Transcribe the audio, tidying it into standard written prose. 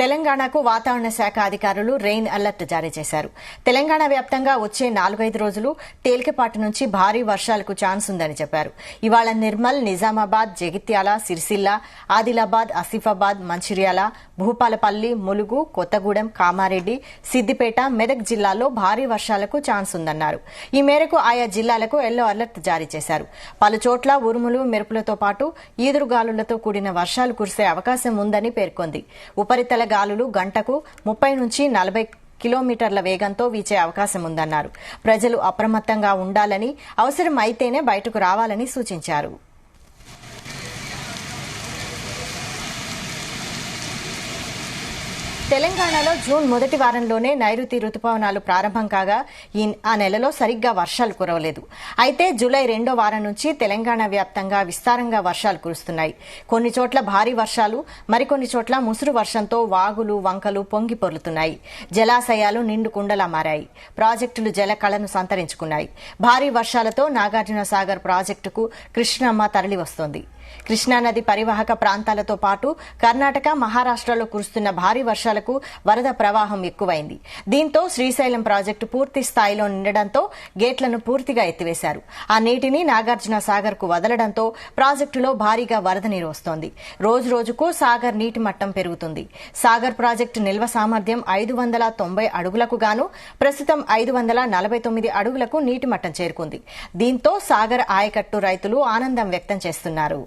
తెలంగాణకు వాతావరణ శాఖ అధికారులు రెయిన్ అలర్ట్ జారీ చేశారు. తెలంగాణ వ్యాప్తంగా వచ్చే 4-5 రోజులు తేలికపాటి నుంచి భారీ వర్షాలకు ఛాన్స్ ఉందని చెప్పారు. ఇవాళ నిర్మల్, నిజామాబాద్, జగిత్యాల, సిరిసిల్ల, ఆదిలాబాద్, ఆసిఫాబాద్, మంచిర్యాల, భూపాలపల్లి, ములుగు, కొత్తగూడెం, కామారెడ్డి, సిద్దిపేట, మెదక్ జిల్లాల్లో భారీ వర్షాలకు ఛాన్స్ ఉందన్నారు. ఈ మేరకు ఆయా జిల్లాలకు ఎల్లో అలర్ట్ జారీ చేశారు. పలుచోట్ల ఉరుములు, మెరుపులతో పాటు ఈదురుగాలులతో కూడిన వర్షాలు కురిసే అవకాశం ఉందని పేర్కొంది. ఉపరితల గాలులు గంటకు 30 నుంచి 40 కిలోమీటర్ల వేగంతో వీచే అవకాశం ఉందన్నారు. ప్రజలు అప్రమత్తంగా ఉండాలని, అవసరం అయితేనే బయటకు రావాలని సూచించారు. తెలంగాణలో జూన్ మొదటి వారంలోనే నైరుతి రుతుపవనాలు ప్రారంభం కాగా ఆ నెలలో సరిగ్గా వర్షాలు కురవలేదు. అయితే జూలై 2వ వారం నుంచి తెలంగాణ వ్యాప్తంగా విస్తారంగా వర్షాలు కురుస్తున్నాయి. కొన్ని చోట్ల భారీ వర్షాలు, మరికొన్ని చోట్ల ముసురు వర్షంతో వాగులు, వంకలు పొంగి పొర్లుతున్నాయి. జలాశయాలు నిండు కుండలా మారాయి. ప్రాజెక్టులు జలకళను సంతరించుకున్నాయి. భారీ వర్షాలతో నాగార్జున సాగర్ ప్రాజెక్టుకు కృష్ణమ్మ తరలివస్తోంది. కృష్ణానది పరివాహక ప్రాంతాలతో పాటు కర్ణాటక, మహారాష్టలో కురుస్తున్న భారీ వర్షాలకు వరద ప్రవాహం ఎక్కువైంది. దీంతో శ్రీశైలం ప్రాజెక్టు పూర్తి స్థాయిలో నిండడంతో గేట్లను పూర్తిగా ఎత్తివేశారు. ఆ నీటిని నాగార్జున సాగర్ కు వదలడంతో ప్రాజెక్టులో భారీగా వరద నీరు వస్తోంది. రోజురోజుకు సాగర్ నీటి మట్టం పెరుగుతుంది. సాగర్ ప్రాజెక్టు నిల్వ సామర్థ్యం 590 అడుగులకు గాను ప్రస్తుతం 549 అడుగులకు నీటి మట్టం చేరుకుంది. దీంతో సాగర్ ఆయకట్టు రైతులు ఆనందం వ్యక్తం చేస్తున్నారు.